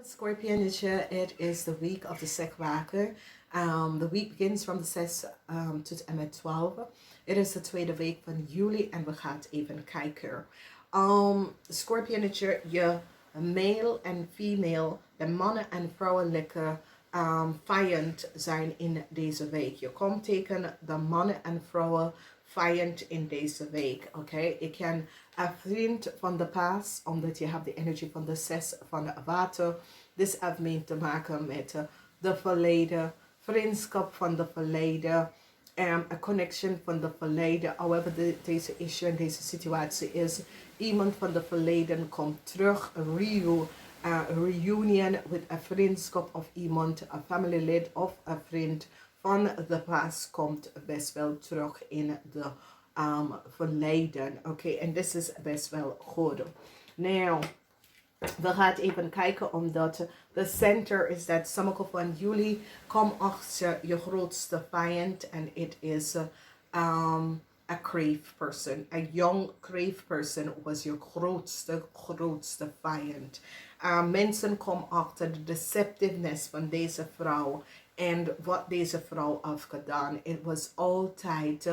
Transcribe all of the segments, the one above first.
Scorpionetje, it is the week of the Sekwaker. The week begins from de 6 tot en met 12. Het is de tweede week van juli en we gaan even kijken. Scorpionetje, je male en female, de mannen en vrouwelijke vijand zijn in deze week. Je komt tegen de mannen en vrouwen vijand in deze week. Oké, ik ken een vriend van de paas, omdat je hebt de energie van de 6 van de water. Dit heeft mee te maken met de verleden, vriendschap van de verleden, een connection van de verleden. However, deze issue en deze situatie is, iemand van de verleden komt terug, een reunion met een vriendschap of iemand, een familielid of een vriend van de past komt best wel terug in de verleden. Oké, en dit is best wel goed. Nou, we gaan even kijken, omdat de center is dat sommige van jullie komen achter je grootste vijand. En het is a crave person. A young crave person was je grootste vijand. Mensen komen achter de deceptiveness van deze vrouw. En wat deze vrouw heeft gedaan. Het was altijd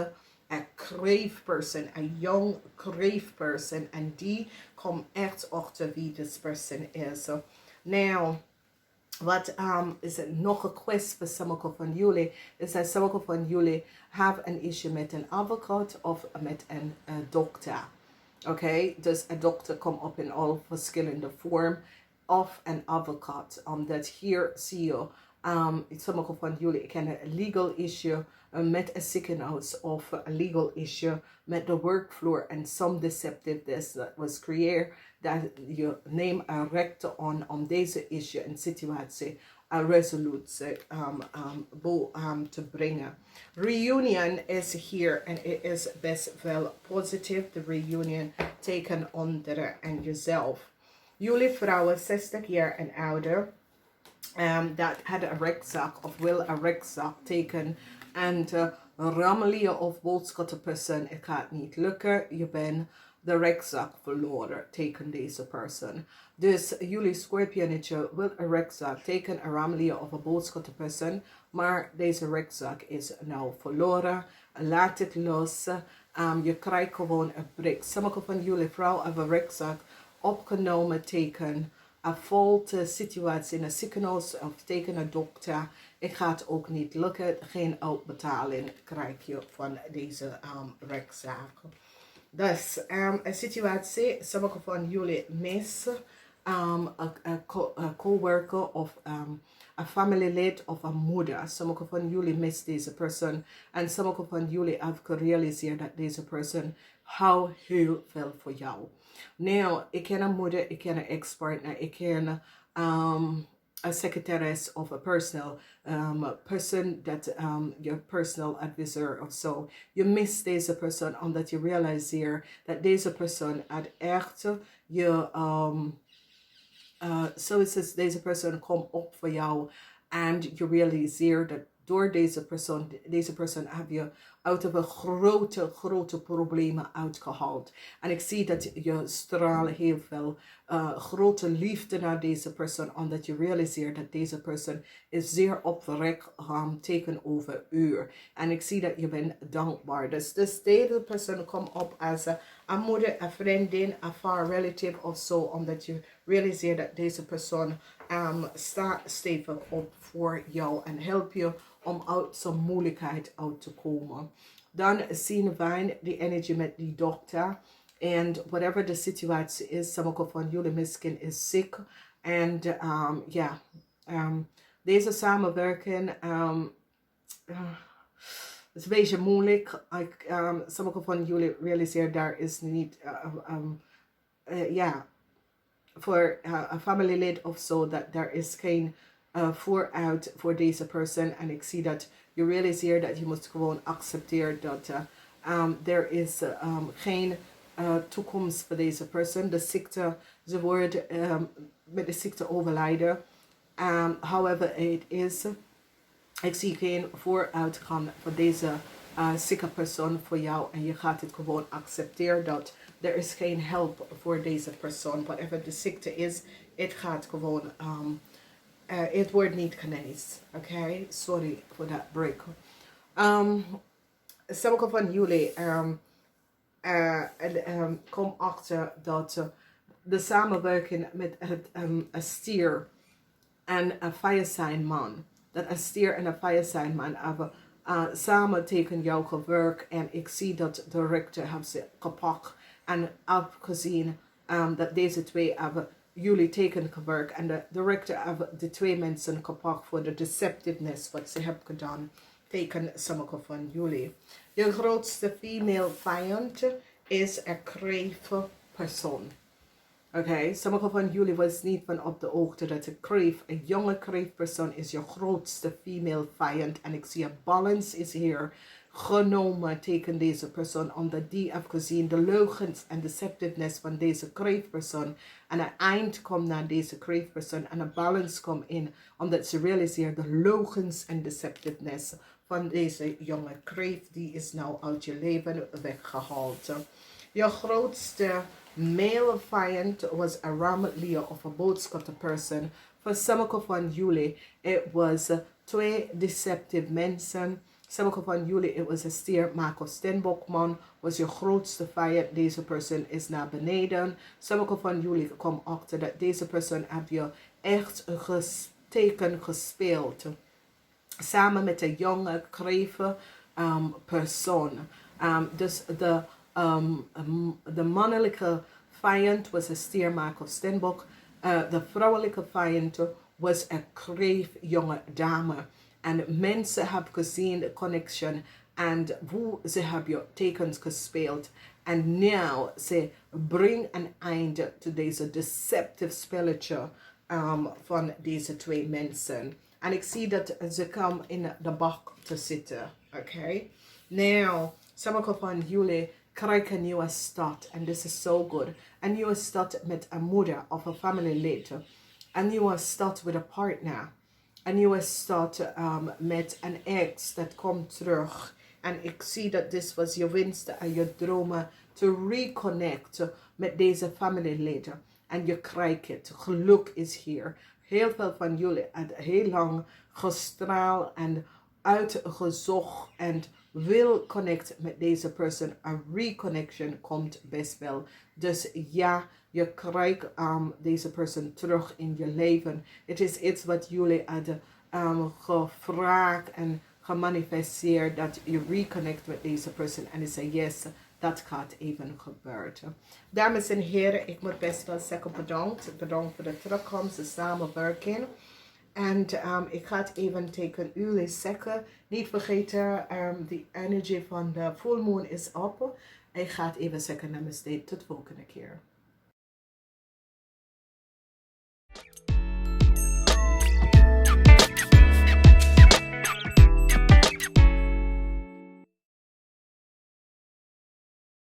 a crave person, a young crave person. En die komt echt achter wie this person is. Nou, wat is het nog een kwestie voor sommige van jullie? Is dat sommige van jullie hebben een issue met een advocaat of met een dokter. Oké, dus een dokter komt op in al verschillende vormen. Of een advocaat. Omdat hier zie je, sommige van jullie kennen een legal issue met een ziekenhuis of een legal issue met de workfloor en some deceptiveness that was creëerd, dat je neemt een recht aan om deze issue en situatie een resolutie te brengen. Reunion is hier en het is best wel positief. De reunion tegen anderen en jezelf. Jullie vrouwen 60 jaar en ouder, dat had een rekzak of wil een rekzak tekenen en rammelen of boodschappenpersoon, het gaat niet lukken, je bent de rekzak verloren tegen deze persoon. Dus jullie Scorpionetje wil een rekzak tekenen, een rammelen of een boodschappenpersoon, maar deze rekzak is nou verloren. Laat het los. Je krijgt gewoon een break. Sommige van jullie vrouwen hebben een rekzak opgenomen tegen een foute situatie in een ziekenhuis of tegen een dokter. Het gaat ook niet lukken. Geen uitbetaling krijg je van deze rechtszaak. Dus een situatie, sommige van jullie missen een coworker of een familielid of een moeder. Sommige van jullie missen deze persoon. En sommige van jullie hebben gerealiseerd dat deze persoon houdt heel veel voor jou. Nou, ik ken een moeder, ik ken een ex-partner, ik ken een secretaris of een personal person dat je personal advisor of zo. Je mist deze persoon omdat je realiseert dat deze persoon het echt je zoals deze persoon komt op voor jou en je realiseert dat door deze persoon heb je uit een grote problemen uitgehaald. En ik zie dat je straalt heel veel grote liefde naar deze persoon, omdat je realiseert dat deze persoon is zeer oprecht tegenover u. En ik zie dat je bent dankbaar. Dus deze persoon komt op als een moeder, een vriendin, een far relative of zo, omdat je realiseert dat deze persoon staat stevig op voor jou en helpt je om uit zo'n moeilijkheid uit te komen. Dan zien wij de energie met die dokter. En whatever de situatie is, sommige van jullie misschien is ziek. En deze samenwerking is een beetje moeilijk. Sommige van jullie realiseren daar is niet voor een familielid of zo, dat daar is geen vooruit voor deze persoon. En ik zie dat je realiseert dat je moet gewoon accepteren dat er is geen toekomst voor deze persoon. De ziekte, ze wordt met de ziekte overlijden. However, het is, ik zie geen vooruitgang voor deze zieke persoon voor jou. En je gaat het gewoon accepteren dat er is geen hulp voor deze persoon. Whatever de ziekte is Het gaat gewoon, het wordt niet genezen. Oké, sorry voor dat break. Sommige van jullie kom achter dat de samenwerking met een stier en een fire sign man, dat een stier en een fire sign man hebben samen tegen jou gewerkt en ik zie dat de rechter heeft ze gepakt en afgezien dat deze twee hebben jullie tegen gewerkt en de rechter hebben de twee mensen gepakt voor de deceptiveness wat ze hebben gedaan tegen sommige van jullie. Je grootste female vijand is een kreeftige persoon. Oké, sommige van jullie was niet van op de hoogte dat een jonge kreefpersoon is je grootste female vijand. En ik zie een balance is hier genomen tegen deze persoon. Omdat die heeft gezien de leugens en deceptiveness van deze kreefpersoon. En een eind komt naar deze kreefpersoon en een balance komt in. Omdat ze realiseert de leugens en deceptiveness van deze jonge kreef. Die is nou uit je leven weggehaald. Je grootste male vijand was een rametlier of een boodschappen person. Voor sommige van jullie, het was twee deceptive mensen. Sommige van jullie, het was een stier, Marco Stenbokman, was je grootste vijand. Deze persoon is naar beneden. Sommige van jullie komen achter dat deze persoon heb je echt teken gespeeld. Samen met een jonge, kreve persoon. Dus de mannelijke vijand was een stier Marco Stenbok. De vrouwelijke vijand was een kreef jonge dame. En mensen hebben gezien de connection en hoe ze hebben tekens gespeeld. En nu ze brengen een einde to deze deceptive spelletje van deze twee mensen. En ik zie dat ze komen in de bak te zitten. Oké. Nou, sommige van jullie krijgen een nieuwe start. En dit is zo goed. Een nieuwe start met een moeder of een familielid. Een nieuwe start met een partner. Een nieuwe start met een ex dat komt terug. En ik zie dat dit was je winsten en je dromen. To reconnect met deze familieleden. En je krijgt het. Geluk is hier. Heel veel van jullie hebben heel lang gestraald en uitgezocht en wil connect met deze persoon. Een reconnection komt best wel. Dus ja, je krijgt deze persoon terug in je leven. Het is iets wat jullie hadden gevraagd en gemanifesteerd. Dat je reconnect met deze persoon. En je zei yes, dat gaat even gebeuren. Dames en heren, ik moet best wel zeggen bedankt. Bedankt voor de terugkomst, de samenwerking. En ik ga het even tegen jullie zeggen. Niet vergeten, de energie van de full moon is op. Ik ga het even zeggen namaste. Tot de volgende keer.